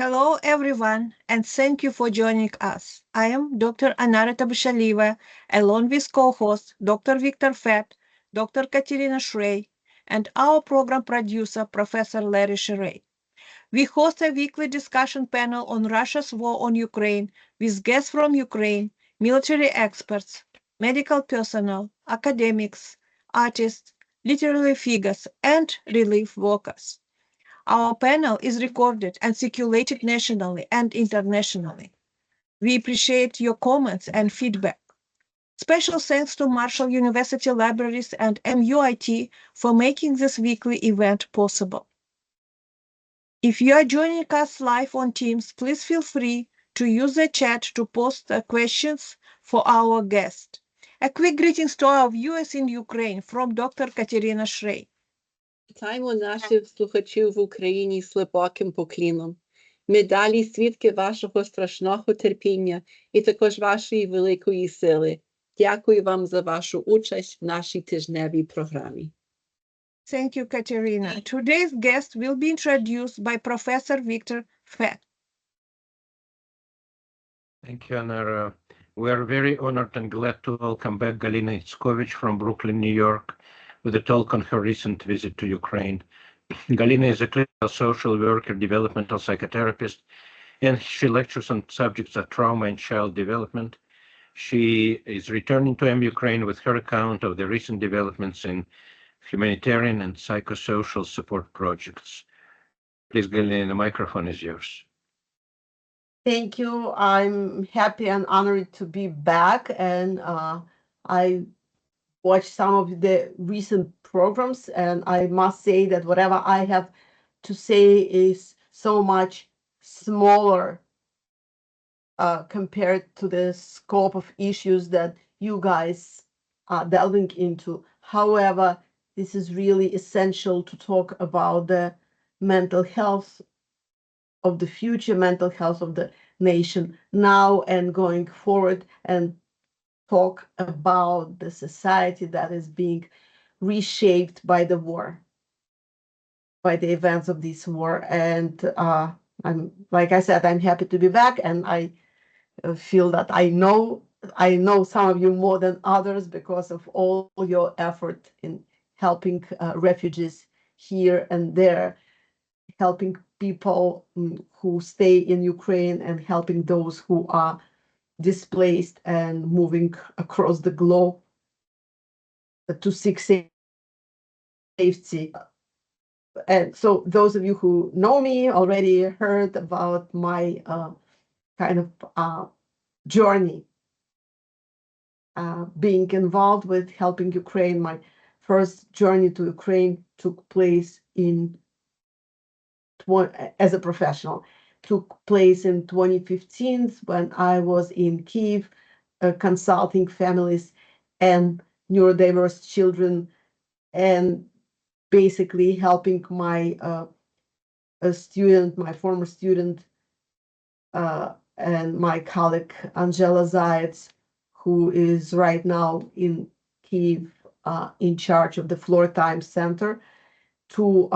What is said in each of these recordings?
Hello, everyone, and thank you for joining us. I am Dr. Anarita Bashaliva, along with co-host Dr. Victor Fett, Dr. Katerina Shrey, and our program producer, Professor Larry Sherey. We host a weekly discussion panel on Russia's war on Ukraine with guests from Ukraine, military experts, medical personnel, academics, artists, literary figures, and relief workers. Our panel is recorded and circulated nationally and internationally. We appreciate your comments and feedback. Special thanks to Marshall University Libraries and MUIT for making this weekly event possible. If you are joining us live on Teams, please feel free to use the chat to post questions for our guest. A quick greetings to our viewers in Ukraine from Dr. Katerina Shrey. Вітаємо наших слухачів в Україні з глибоким покліном. Ми далі свідки вашого страшного терпіння і також вашої великої сили. Дякую вам за вашу участь в нашій тижневій програмі. Thank you, Katerina. Today's guest will be introduced by Professor Victor Fett. Thank you, Anna. We are very honored and glad to welcome back Galina Itskovich from Brooklyn, New York, with a talk on her recent visit to Ukraine. Galina is a clinical social worker, developmental psychotherapist, and she lectures on subjects of trauma and child development. She is returning to MUkraine with her account of the recent developments in humanitarian and psychosocial support projects. Please, Galina, the microphone is yours. Thank you. I'm happy and honored to be back, and I watched some of the recent programs, and I must say that whatever I have to say is so much smaller compared to the scope of issues that you guys are delving into. However, this is really essential to talk about the mental health of the future, mental health of the nation now and going forward, and talk about the society that is being reshaped by the war, by the events of this war. And I'm, like I said, I'm happy to be back, and I feel that I know some of you more than others because of all your effort in helping refugees here and there, helping people who stay in Ukraine and helping those who are displaced and moving across the globe to seek safety. And so those of you who know me already heard about my kind of journey being involved with helping Ukraine. My first journey to Ukraine took place as a professional, took place in 2015 when I was in Kyiv consulting families and neurodiverse children, and basically helping my former student and my colleague Angela Zayats, who is right now in Kyiv in charge of the Floor Time Center, to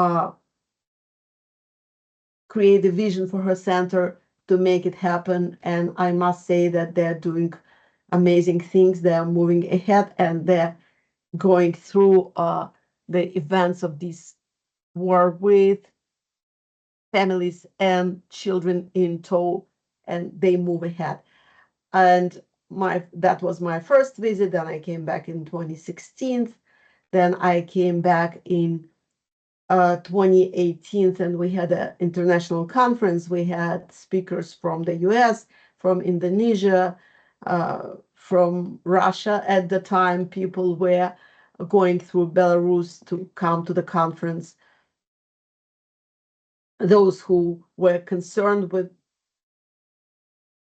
create a vision for her center to make it happen. And I must say that they're doing amazing things. They're moving ahead, and they're going through the events of this war with families and children in tow, and they move ahead. And that was my first visit. Then I came back in 2016. Then I came back in 2018, and we had an international conference. We had speakers from the US, from Indonesia, from Russia. At the time, people were going through Belarus to come to the conference. Those who were concerned with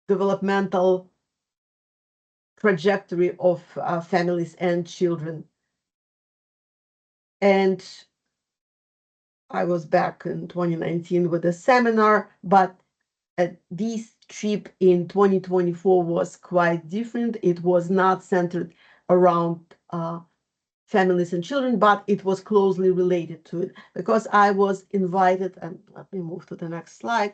developmental trajectory of families and children. And I was back in 2019 with a seminar, but this trip in 2024 was quite different. It was not centered around families and children, but it was closely related to it because I was invited, and let me move to the next slide.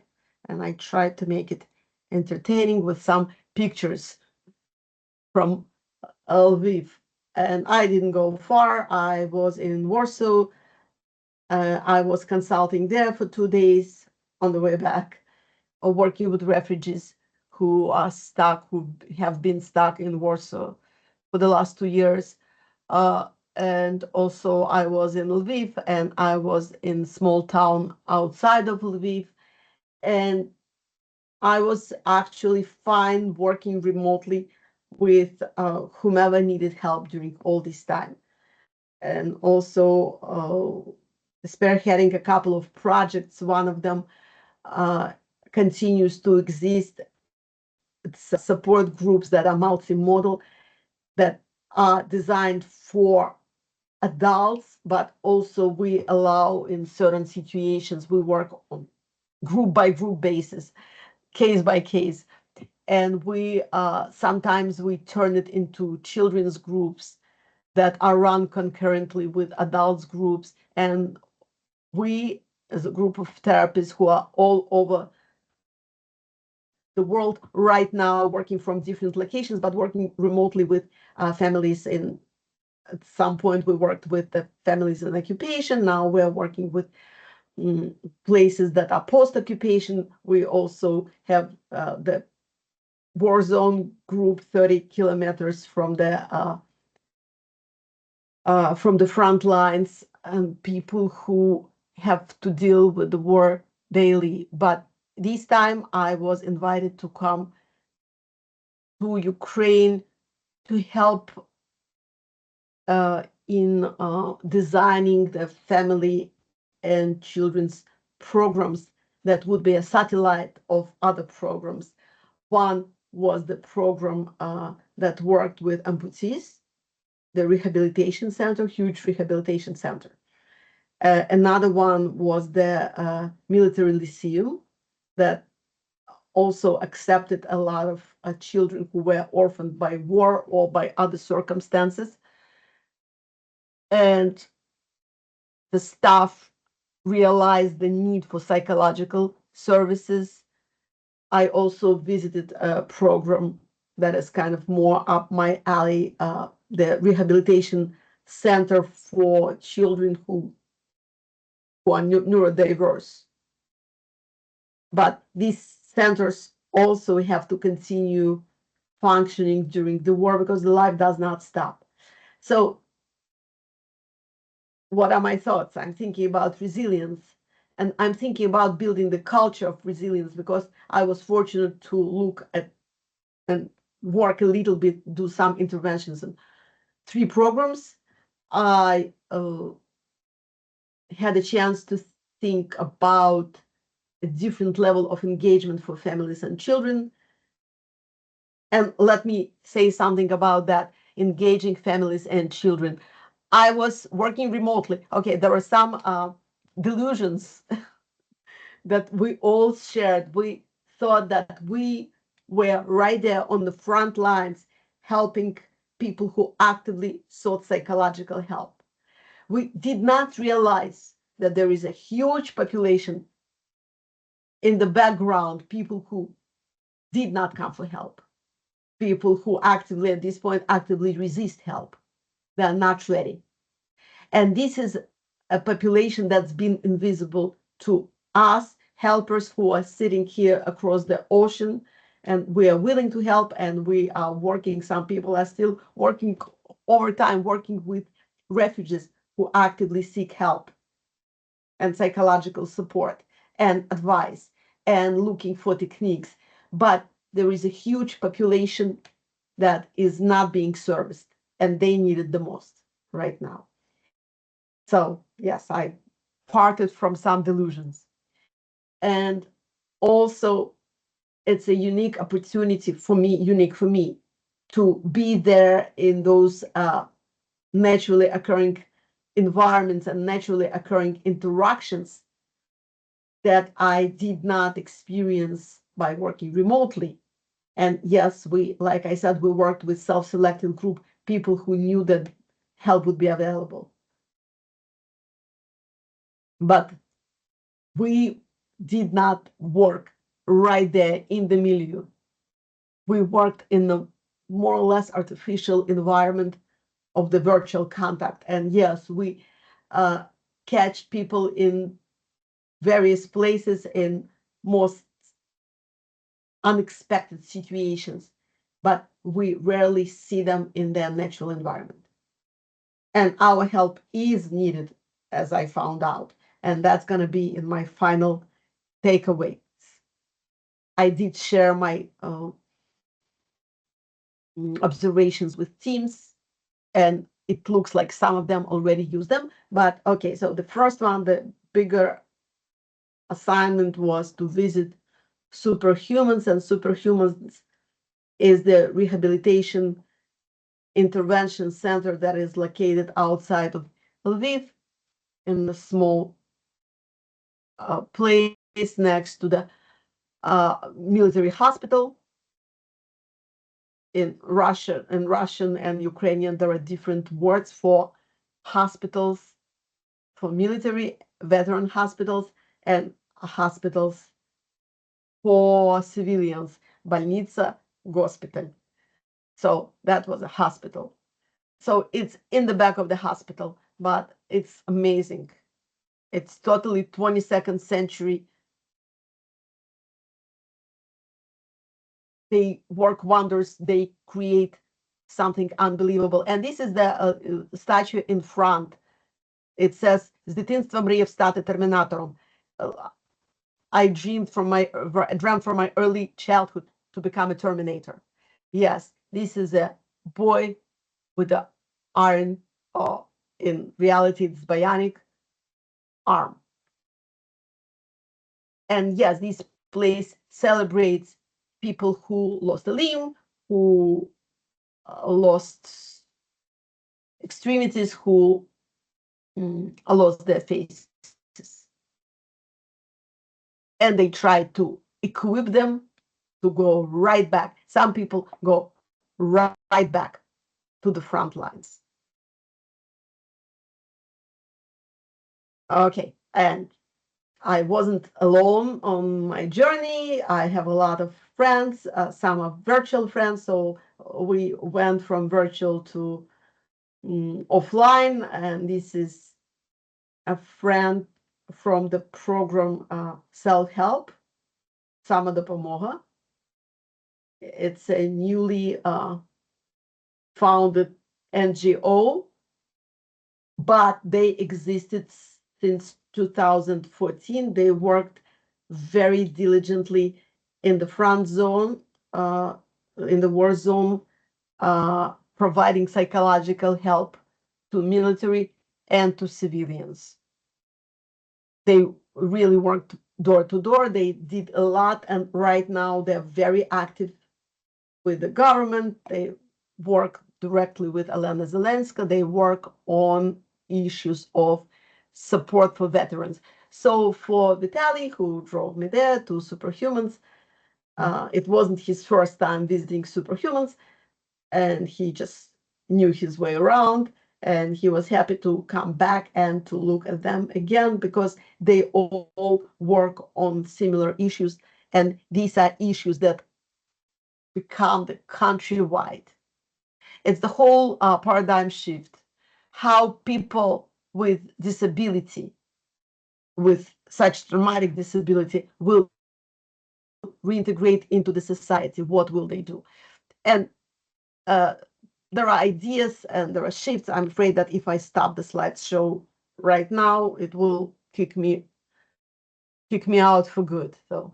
and I tried to make it entertaining with some pictures from Lviv. And I didn't go far. I was in Warsaw. I was consulting there for 2 days on the way back, working with refugees who are stuck, who have been stuck in Warsaw for the last 2 years. And also I was in Lviv, and I was in small town outside of Lviv. And I was actually fine working remotely with whomever needed help during all this time. And also spearheading a couple of projects. One of them continues to exist. It's support groups that are multimodal, that are designed for adults, but also we allow in certain situations, we work on group by group basis, case by case. And we sometimes we turn it into children's groups that are run concurrently with adults groups. And we, as a group of therapists who are all over the world right now, working from different locations, but working remotely with families in, at some point we worked with the families in occupation. Now we're working with places that are post-occupation. We also have the war zone group 30 kilometers from the front lines, and people who have to deal with the war daily. But this time I was invited to come to Ukraine to help in designing the family and children's programs that would be a satellite of other programs. One was the program that worked with amputees, the rehabilitation center, huge rehabilitation center. Another one was the military lyceum that also accepted a lot of children who were orphaned by war or by other circumstances. And the staff realized the need for psychological services. I also visited a program that is kind of more up my alley, the rehabilitation center for children who are neurodiverse. But these centers also have to continue functioning during the war because the life does not stop. So what are my thoughts? I'm thinking about resilience, and I'm thinking about building the culture of resilience, because I was fortunate to look at and work a little bit, do some interventions in 3 programs. I had a chance to think about a different level of engagement for families and children. And let me say something about that, engaging families and children. I was working remotely. Okay, there were some delusions that we all shared. We thought that we were right there on the front lines, helping people who actively sought psychological help. We did not realize that there is a huge population in the background, people who did not come for help, people who actively, at this point, actively resist help. They are not ready. And this is a population that's been invisible to us, helpers who are sitting here across the ocean, and we are willing to help, and we are working. Some people are still working overtime, working with refugees who actively seek help and psychological support and advice and looking for techniques. But there is a huge population that is not being serviced, and they need it the most right now. So yes, I parted from some delusions. And also it's a unique opportunity for me, unique for me, to be there in those naturally occurring environments and naturally occurring interactions that I did not experience by working remotely. And yes, we, like I said, we worked with self-selected group, people who knew that help would be available. But we did not work right there in the milieu. We worked in a more or less artificial environment of the virtual contact. And yes, we catch people in various places in most unexpected situations, but we rarely see them in their natural environment. And our help is needed, as I found out. And that's going to be in my final takeaways. I did share my observations with teams, and it looks like some of them already use them. But okay, so the first one, the bigger assignment was to visit Superhumans, and Superhumans is the rehabilitation intervention center that is located outside of Lviv in a small place next to the military hospital. In Russian and Ukrainian, there are different words for hospitals, for military veteran hospitals, and hospitals for civilians, больница, госпиталь. So that was a hospital. So it's in the back of the hospital, but it's amazing. It's totally 22nd century. They work wonders. They create something unbelievable. And this is the statue in front. It says, "З дитинства мріяв стати термінатором." I dreamed from my early childhood to become a Terminator. Yes, this is a boy with the iron, in reality, it's bionic arm. And yes, this place celebrates people who lost a limb, who lost extremities, who lost their faces. And they try to equip them to go right back. Some people go right back to the front lines. Okay, and I wasn't alone on my journey. I have a lot of friends, some are virtual friends, so we went from virtual to offline, and this is a friend from the program Self-Help, Sama Допомога. It's a newly founded NGO, but they existed since 2014. They worked very diligently in the front zone, in the war zone, providing psychological help to military and to civilians. They really worked door to door. They did a lot, and right now they're very active with the government. They work directly with Elena Zelenska. They work on issues of support for veterans. So for Vitaly, who drove me there to Superhumans, it wasn't his first time visiting Superhumans, and he just knew his way around, and he was happy to come back and to look at them again because they all work on similar issues, and these are issues that become the countrywide. It's the whole paradigm shift, how people with disability, with such traumatic disability, will reintegrate into the society. What will they do? And there are ideas and there are shifts. I'm afraid that if I stop the slideshow right now, it will kick me out for good. So,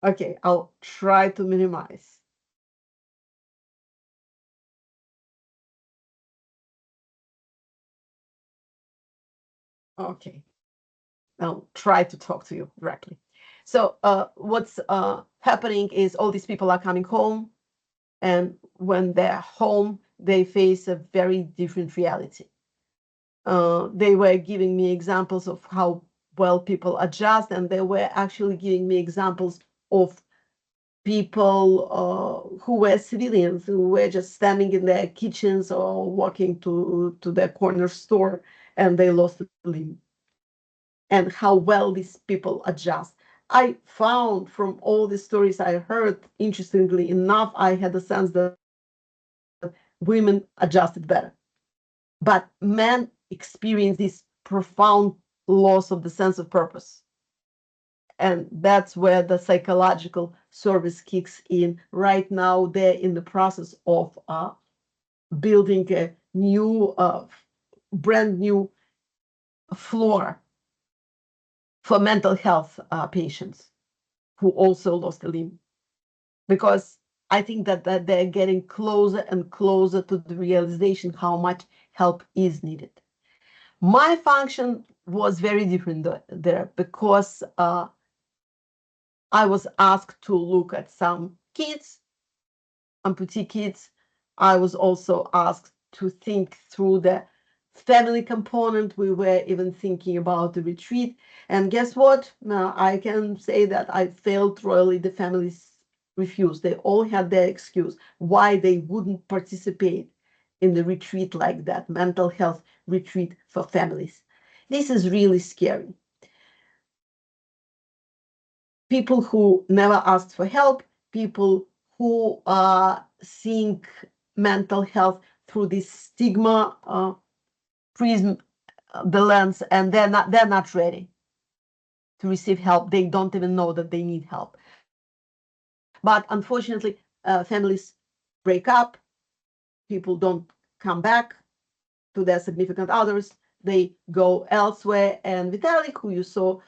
okay, I'll try to minimize. Okay, I'll try to talk to you directly. So what's happening is all these people are coming home, and when they're home, they face a very different reality. They were giving me examples of how well people adjust, and they were actually giving me examples of people who were civilians, who were just standing in their kitchens or walking to their corner store, and they lost a limb. And how well these people adjust. I found from all the stories I heard, interestingly enough, I had a sense that women adjusted better. But men experience this profound loss of the sense of purpose. And that's where the psychological service kicks in. Right now, they're in the process of building a new, brand new floor for mental health patients who also lost a limb. Because I think that they're getting closer and closer to the realization how much help is needed. My function was very different there because I was asked to look at some kids, amputee kids. I was also asked to think through the family component. We were even thinking about the retreat. And guess what? Now I can say that I failed royally. The families refused. They all had their excuse why they wouldn't participate in the retreat like that, mental health retreat for families. This is really scary. People who never asked for help, people who are seeing mental health through this stigma prism, the lens, and they're not ready to receive help. They don't even know that they need help. But unfortunately, families break up. People don't come back to their significant others. They go elsewhere. And Vitalik, who you saw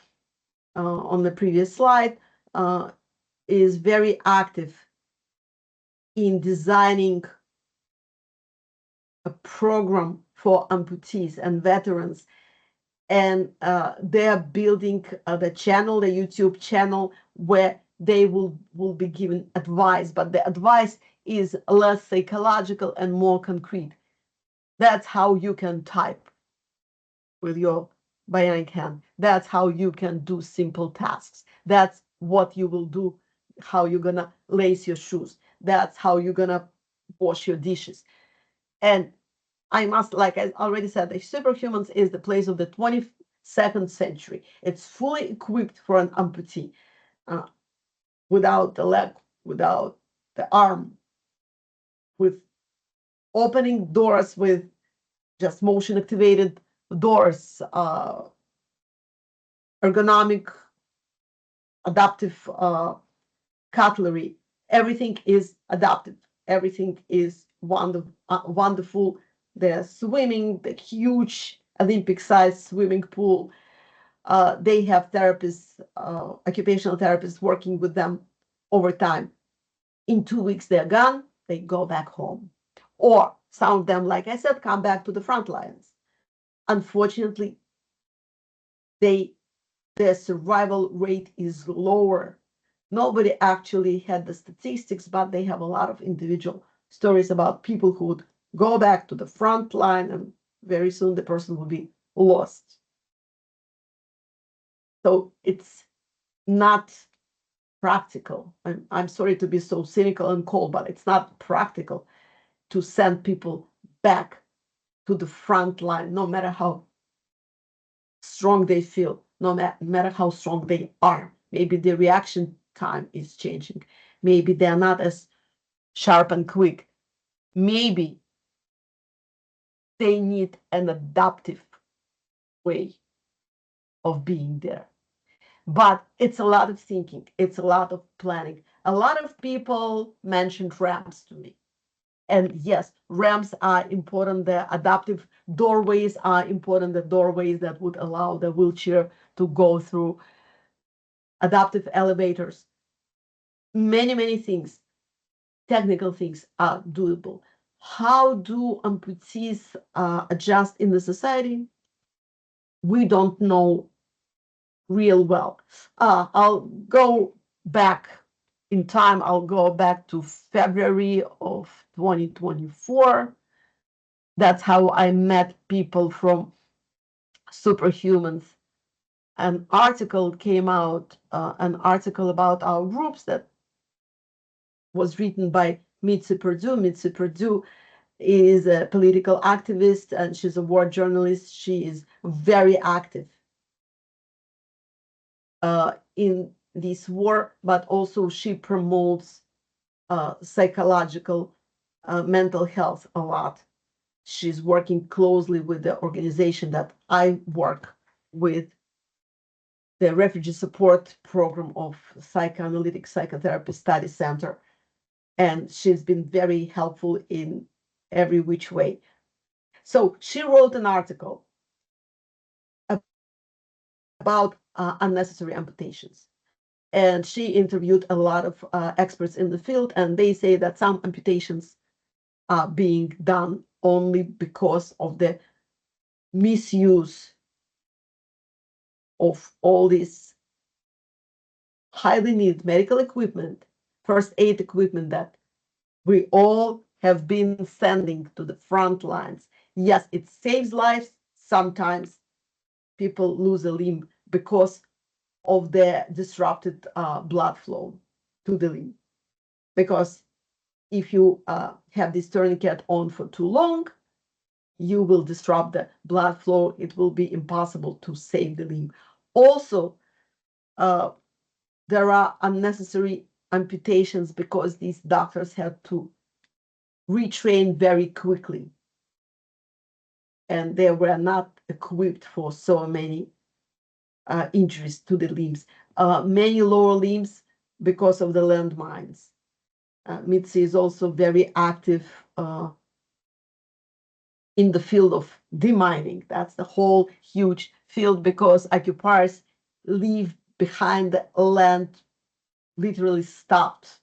on the previous slide, is very active in designing a program for amputees and veterans. And they're building the channel, the YouTube channel, where they will be given advice, but the advice is less psychological and more concrete. That's how you can type with your bionic hand. That's how you can do simple tasks. That's what you will do, how you're gonna lace your shoes. That's how you're gonna wash your dishes. And I must, like I already said, the Superhumans is the place of the 22nd century. It's fully equipped for an amputee, without the leg, without the arm, with opening doors with just motion activated doors, ergonomic, adaptive cutlery. Everything is adaptive. Everything is wonderful. The swimming, the huge Olympic-sized swimming pool. They have therapists, occupational therapists working with them over time. In 2 weeks, they're gone. They go back home. Or some of them, like I said, come back to the front lines. Unfortunately, their survival rate is lower. Nobody actually had the statistics, but they have a lot of individual stories about people who would go back to the front line, and very soon the person will be lost. So it's not practical. I'm sorry to be so cynical and cold, but it's not practical to send people back to the front line, no matter how strong they feel, no matter how strong they are. Maybe the reaction time is changing. Maybe they're not as sharp and quick. Maybe they need an adaptive way of being there. But it's a lot of thinking. It's a lot of planning. A lot of people mentioned ramps to me. And yes, ramps are important. The adaptive doorways are important. The doorways that would allow the wheelchair to go through, adaptive elevators. Many, many things, technical things are doable. How do amputees adjust in the society? We don't know real well. I'll go back in time. I'll go back to February of 2024. That's how I met people from Superhumans. An article came out, an article about our groups that was written by Mitzi Perdue. Mitzi Perdue is a political activist and she's a war journalist. She is very active in this war, but also she promotes psychological mental health a lot. She's working closely with the organization that I work with, the Refugee Support Program of Psychoanalytic Psychotherapy Study Center. And she's been very helpful in every which way. So she wrote an article about unnecessary amputations. And she interviewed a lot of experts in the field, and they say that some amputations are being done only because of the misuse of all this highly needed medical equipment, first aid equipment that we all have been sending to the front lines. Yes, it saves lives. Sometimes people lose a limb because of the disrupted blood flow to the limb. Because if you have this tourniquet on for too long, you will disrupt the blood flow. It will be impossible to save the limb. Also, there are unnecessary amputations because these doctors had to retrain very quickly, and they were not equipped for so many injuries to the limbs. Many lower limbs because of the landmines. Mitzi is also very active in the field of demining. That's the whole huge field because occupiers leave behind the land literally stuffed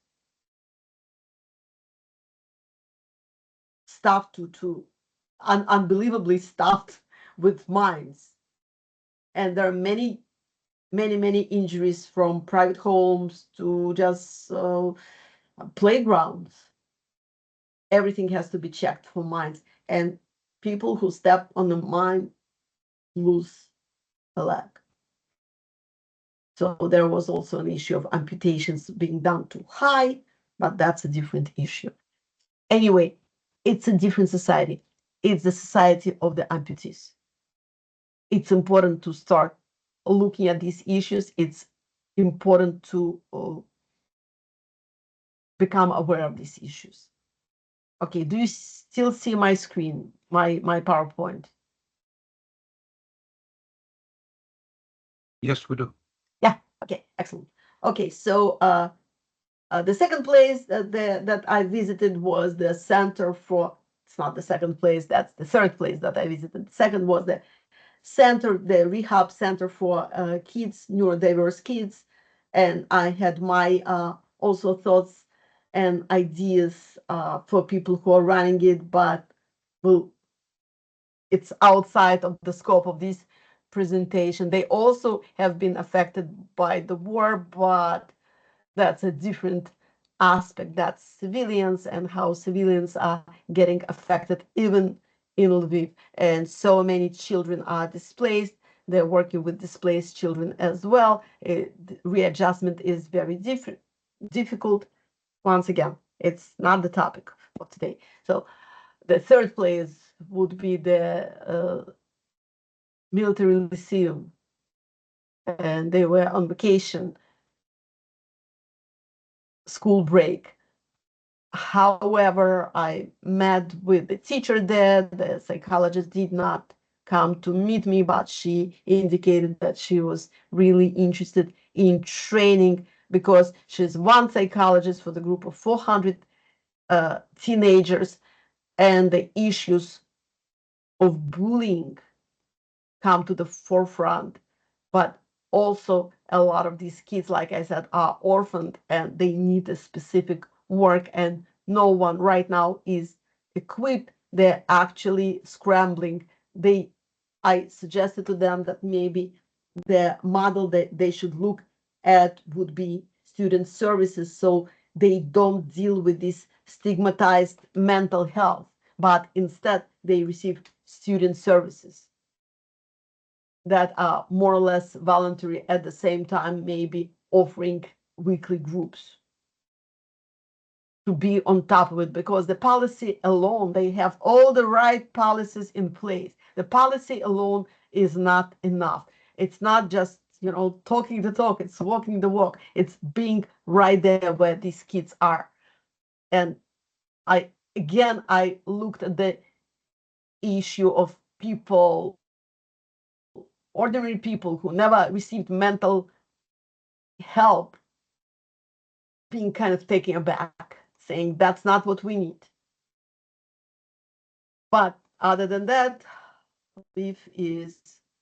to unbelievably stuffed with mines. And there are many injuries from private homes to just playgrounds. Everything has to be checked for mines. And people who step on the mine lose a leg. So there was also an issue of amputations being done too high, but that's a different issue. Anyway, it's a different society. It's the society of the amputees. It's important to start looking at these issues. It's important to become aware of these issues. Okay, do you still see my screen, my PowerPoint? Yes, we do. Yeah, okay, excellent. Okay, so the second place that I visited was the Center for, it's not the second place, that's the third place that I visited. The second was the center, the rehab center for kids, neurodiverse kids. And I had my also thoughts and ideas for people who are running it, but well, it's outside of the scope of this presentation. They also have been affected by the war, but that's a different aspect. That's civilians and how civilians are getting affected, even in Lviv. And so many children are displaced. They're working with displaced children as well. Readjustment is very difficult. Once again, it's not the topic of today. So the third place would be the military lyceum. And they were on vacation, school break. However, I met with the teacher there. The psychologist did not come to meet me, but she indicated that she was really interested in training because she's one psychologist for the group of 400 teenagers, and the issues of bullying come to the forefront. But also a lot of these kids, like I said, are orphaned and they need a specific work, and no one right now is equipped. They're actually scrambling. I suggested to them that maybe the model that they should look at would be student services, so they don't deal with this stigmatized mental health, but instead they receive student services that are more or less voluntary, at the same time maybe offering weekly groups to be on top of it, because the policy alone, they have all the right policies in place. The policy alone is not enough. It's not just you know, talking the talk, it's walking the walk, it's being right there where these kids are. And I looked at the issue of people, ordinary people who never received mental help, being kind of taken aback, saying that's not what we need. But other than that, Lviv is,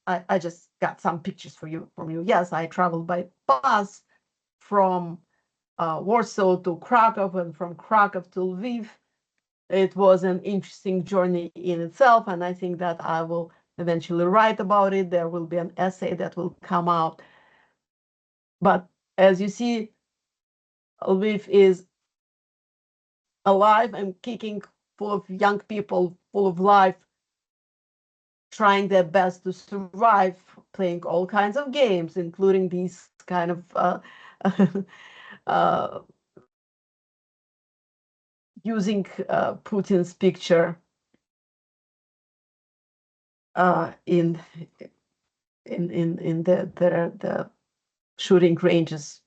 I just got some pictures from you. Yes, I traveled by bus from Warsaw to Krakow and from Krakow to Lviv. It was an interesting journey in itself, and I think that I will eventually write about it. There will be an essay that will come out. But as you see, Lviv is alive and kicking, full of young people, full of life, trying their best to survive, playing all kinds of games, including these kind of using Putin's picture in the shooting ranges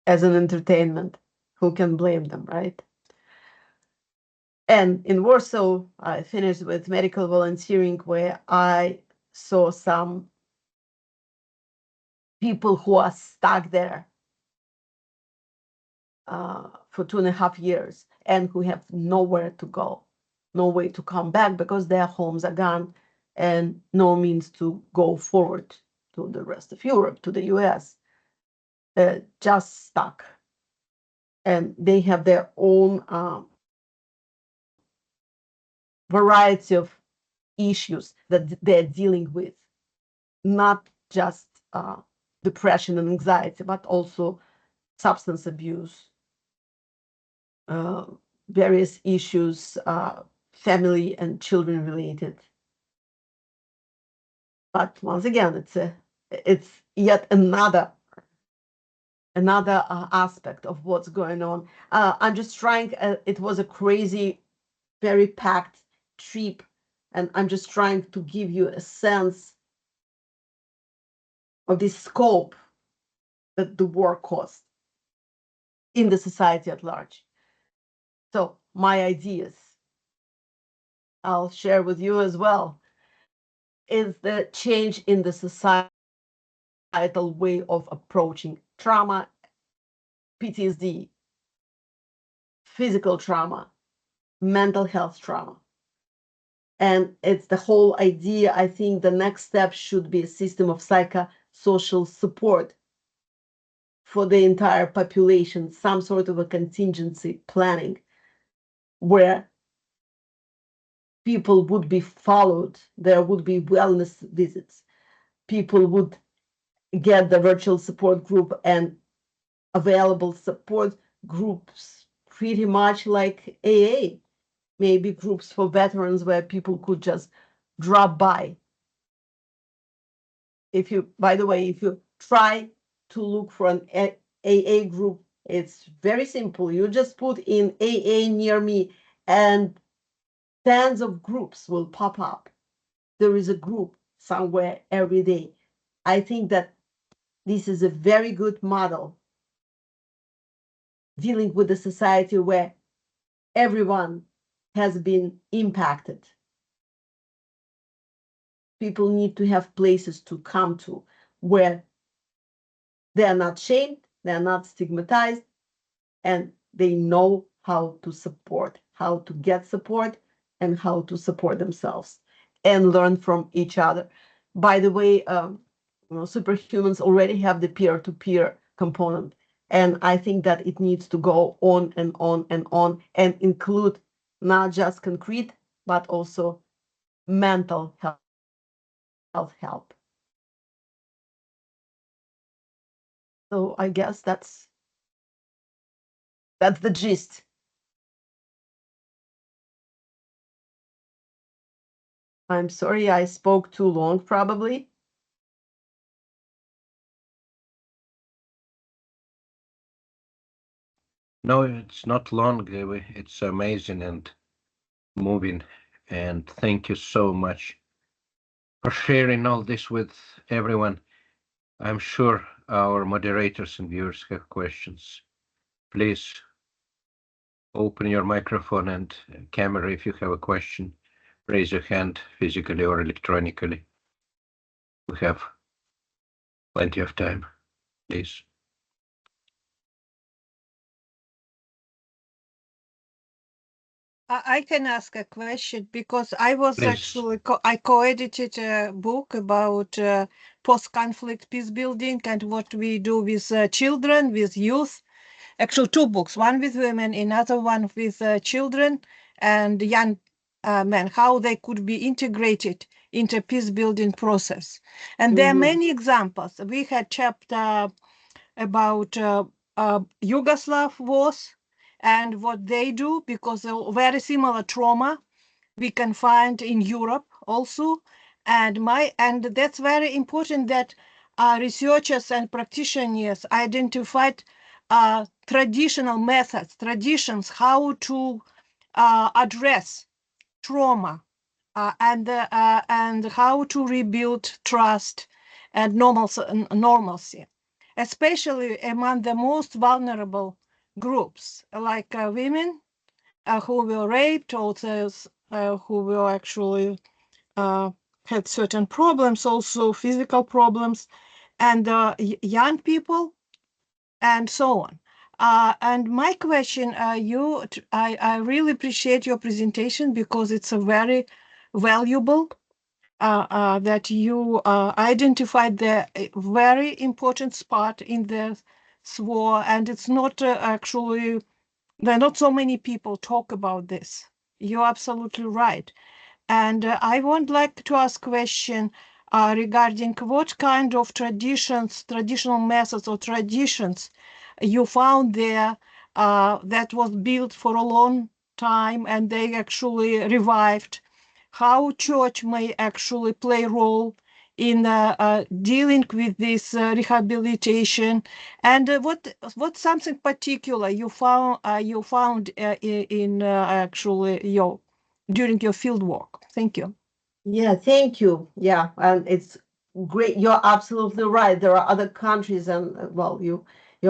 as an entertainment. Who can blame them, right? And in Warsaw, I finished with medical volunteering, where I saw some people who are stuck there for 2.5 years and who have nowhere to go, no way to come back because their homes are gone and no means to go forward to the rest of Europe, to the US, just stuck. And they have their own variety of issues that they're dealing with, not just depression and anxiety, but also substance abuse, various issues, family and children related. But once again, it's yet another aspect of what's going on. I'm just trying. It was a crazy, very packed trip, and I'm just trying to give you a sense of the scope that the war caused in the society at large. So my ideas, I'll share with you as well, is the change in the societal way of approaching trauma, PTSD, physical trauma, mental health trauma. And it's the whole idea. I think the next step should be a system of psychosocial support for the entire population, some sort of a contingency planning where people would be followed, there would be wellness visits, people would get the virtual support group and available support groups, pretty much like AA, maybe groups for veterans where people could just drop by. If you, by the way, if you try to look for an AA group, it's very simple. You just put in AA near me and tens of groups will pop up. There is a group somewhere every day. I think that this is a very good model dealing with a society where everyone has been impacted. People need to have places to come to where they are not shamed, they are not stigmatized, and they know how to support, how to get support, and how to support themselves and learn from each other. By the way, superhumans already have the peer-to-peer component, and I think that it needs to go on and on and on and include not just concrete, but also mental health help. So I guess that's the gist. I'm sorry I spoke too long, probably. No, it's not long. It's amazing and moving. And thank you so much for sharing all this with everyone. I'm sure our moderators and viewers have questions. Please open your microphone and camera if you have a question. Raise your hand physically or electronically. We have plenty of time, please. I can ask a question because I was Please. actually I co-edited a book about post-conflict peace building and what we do with children, with youth. Actually, two books, one with women, another one with children and young men, how they could be integrated into peace building process. And there are many examples. We had chapter about Yugoslav wars and what they do, because a very similar trauma we can find in Europe also. And that's very important that researchers and practitioners identified traditional methods, traditions, how to address trauma and how to rebuild trust and normalcy, especially among the most vulnerable groups like women who were raped, or those who were actually had certain problems, also physical problems, and young people, and so on. And my question, I really appreciate your presentation because it's a very valuable that you identified the very important spot in the war, and it's not actually, there are not so many people talk about this. You're absolutely right. And I would like to ask a question regarding what kind of traditions, traditional methods or traditions you found there that was built for a long time and they actually revived, how church may actually play a role in dealing with this rehabilitation, and what's something particular you found in actually your during your field work. Thank you. Yeah, thank you. Yeah, and it's great. You're absolutely right. There are other countries, and well, you're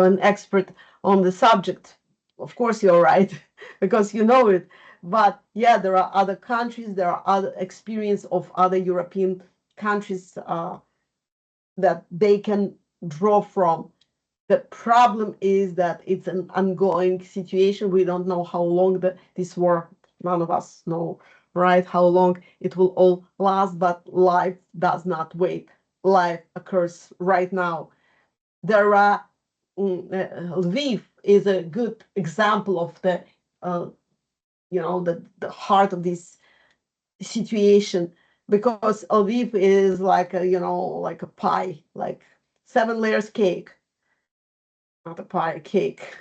an expert on the subject. Of course, you're right because you know it. But yeah, there are other countries. There are other experience of other European countries that they can draw from. The problem is that it's an ongoing situation. We don't know how long this war, none of us know, right, how long it will all last, but life does not wait. Life occurs right now. There are, Lviv is a good example of the, the heart of this situation, because Lviv is like like a pie, like 7 layers cake, not a pie, cake.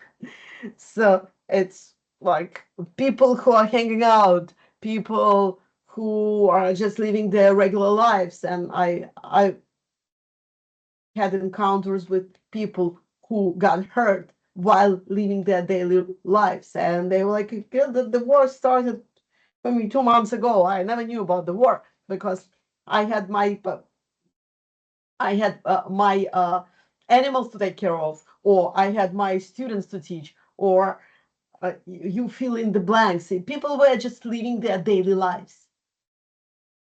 So it's like people who are hanging out, people who are just living their regular lives. And I had encounters with people who got hurt while living their daily lives. And they were like, the war started for me 2 months ago. I never knew about the war because I had my animals to take care of, or I had my students to teach, or you fill in the blanks. People were just living their daily lives.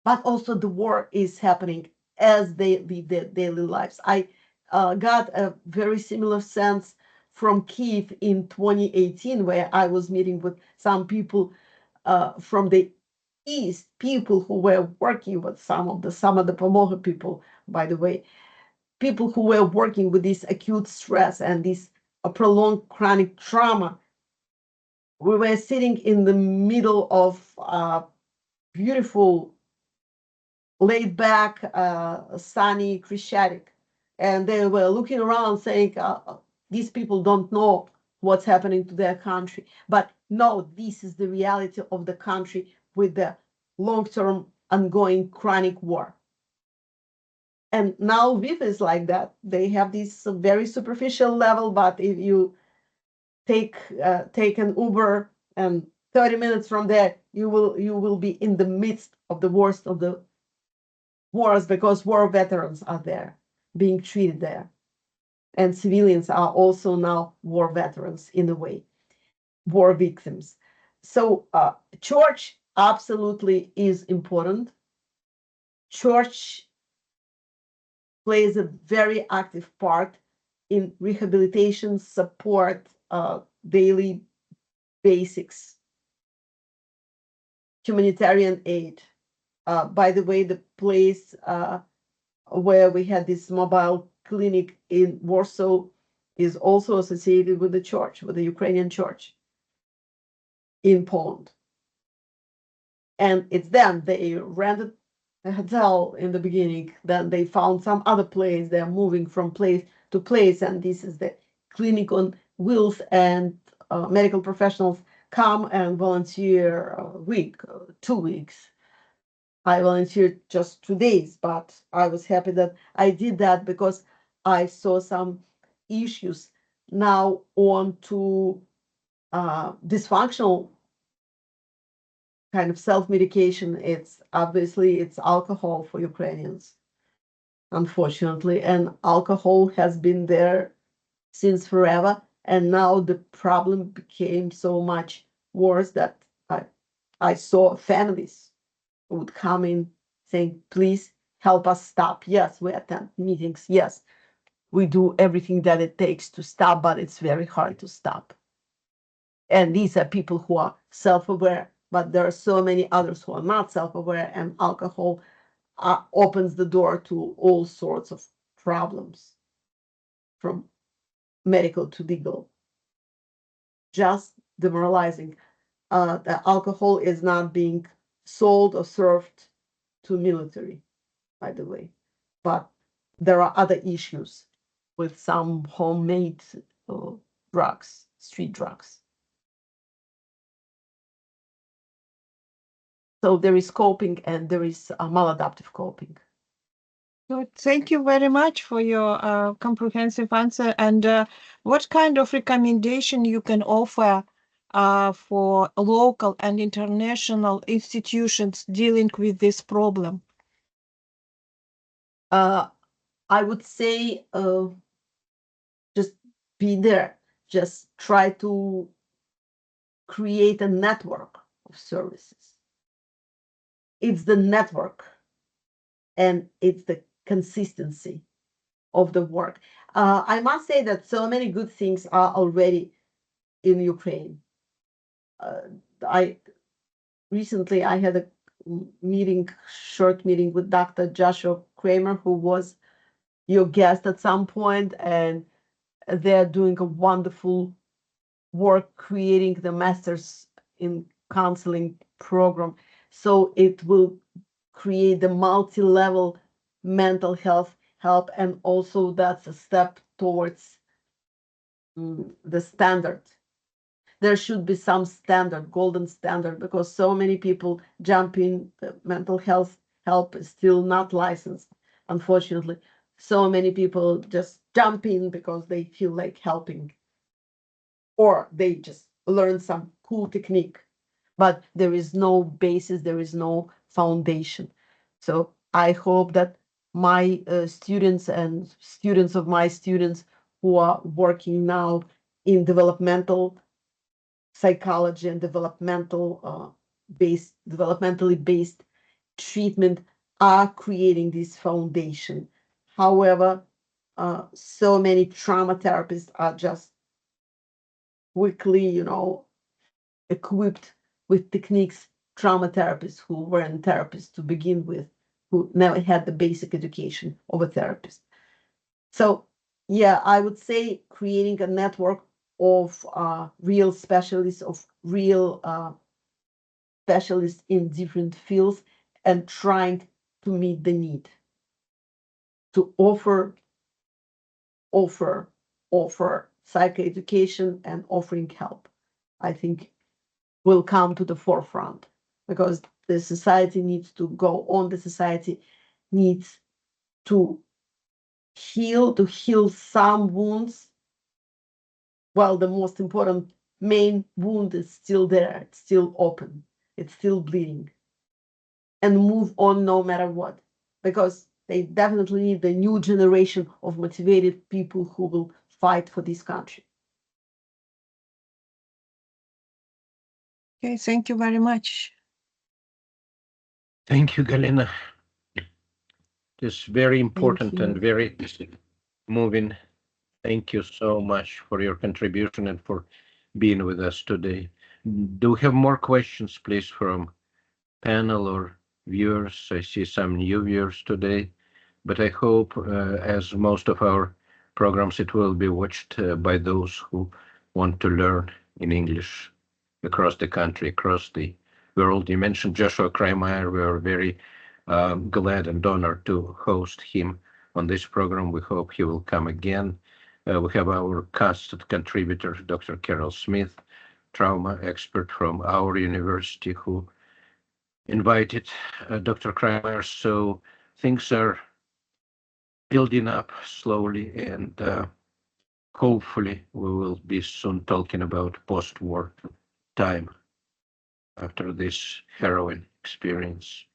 But also the war is happening as they live their daily lives. I got a very similar sense from Kiev in 2018, where I was meeting with some people from the East, people who were working with some of the Pomoha people, by the way, people who were working with this acute stress and this prolonged chronic trauma. We were sitting in the middle of beautiful, laid back, sunny Krishchatik, and they were looking around saying, these people don't know what's happening to their country. But no, this is the reality of the country with the long-term ongoing chronic war. And now Lviv is like that. They have this very superficial level, but if you take an Uber and 30 minutes from there, you will be in the midst of the worst of the wars, because war veterans are there. being treated there. And civilians are also now war veterans in a way, war victims. So church absolutely is important. Church plays a very active part in rehabilitation, support, daily basics, humanitarian aid. By the way, the place where we had this mobile clinic in Warsaw is also associated with the church, with the Ukrainian church in Poland. And it's them, they rented a hotel in the beginning, then they found some other place, they're moving from place to place, and this is the clinic on wheels, and medical professionals come and volunteer a week, 2 weeks. I volunteered just 2 days, but I was happy that I did that because I saw some issues now on to dysfunctional kind of self-medication. It's obviously it's alcohol for Ukrainians, unfortunately, and alcohol has been there since forever, and now the problem became so much worse that I saw families who would come in saying, please help us stop. Yes, we attend meetings. Yes, we do everything that it takes to stop, but it's very hard to stop. And these are people who are self-aware, but there are so many others who are not self-aware, and alcohol opens the door to all sorts of problems, from medical to legal. Just demoralizing. The alcohol is not being sold or served to military, by the way, but there are other issues with some homemade drugs, street drugs. So there is coping and there is maladaptive coping. So thank you very much for your comprehensive answer. And what kind of recommendation you can offer for local and international institutions dealing with this problem? I would say just be there. Just try to create a network of services. It's the network and it's the consistency of the work. I must say that so many good things are already in Ukraine. I recently had a short meeting with Dr. Joshua Kramer, who was your guest at some point, and they're doing a wonderful work creating the master's in counseling program. So it will create the multi-level mental health help, and also that's a step towards the standard. There should be some standard, golden standard, because so many people jump in. Mental health help is still not licensed, unfortunately. So many people just jump in because they feel like helping, or they just learn some cool technique, but there is no basis, there is no foundation. So I hope that my students and students of my students who are working now in developmental psychology and developmentally based treatment are creating this foundation. However, so many trauma therapists are just quickly, equipped with techniques, trauma therapists who weren't therapists to begin with, who never had the basic education of a therapist. So, yeah, I would say creating a network of real specialists, of real specialists in different fields, and trying to meet the need, to offer psychoeducation and offering help, I think will come to the forefront, because the society needs to go on. The society needs to heal some wounds. Well, the most important main wound is still there. It's still open. It's still bleeding. And move on no matter what. Because they definitely need the new generation of motivated people who will fight for this country. Okay, thank you very much. Thank you, Galina. It's very important you. and very moving. Thank you so much for your contribution and for being with us today. Do we have more questions, please, from panel or viewers? I see some new viewers today, but I hope, as most of our programs, it will be watched by those who want to learn in English across the country, across the world. You mentioned Joshua Kremeyer. We are very glad and honored to host him on this program. We hope he will come again. We have our constant contributor, Dr. Carol Smith, trauma expert from our university, who invited Dr. Kremeyer. So things are building up slowly, and hopefully we will be soon talking about post-war time after this harrowing experience.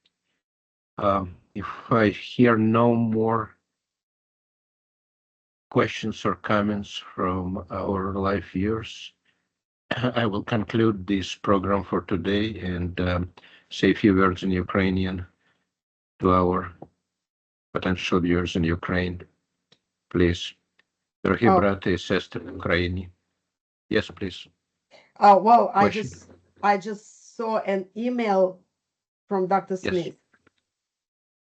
If I hear no more questions or comments from our live viewers, I will conclude this program for today and say a few words in Ukrainian to our potential viewers in Ukraine. Please. Дорогі брати і сестри в Україні. Yes, please. Well, Question. I just saw an email from Dr. Smith. Yes.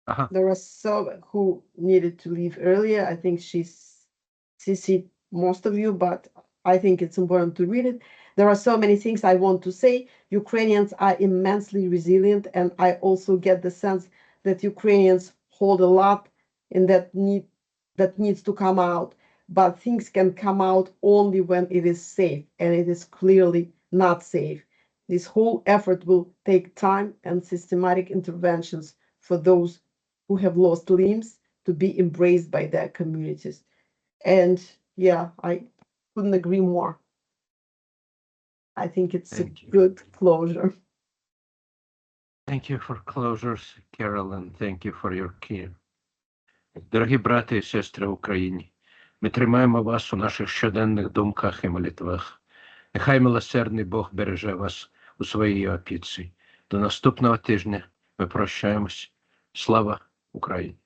Uh-huh. There was some who needed to leave earlier. I think she's CC'd most of you, but I think it's important to read it. There are so many things I want to say. Ukrainians are immensely resilient, and I also get the sense that Ukrainians hold a lot in that needs to come out. But things can come out only when it is safe, and it is clearly not safe. This whole effort will take time and systematic interventions for those who have lost limbs to be embraced by their communities. And yeah, I couldn't agree more. I think it's a good closure. Thank you for closures, Carol, and thank you for your care. Дорогі брати і сестри в Україні, ми тримаємо вас у наших щоденних думках і молитвах. Нехай милосердний Бог береже вас у своїй опіці. До наступного тижня ми прощаємось. Слава Україні!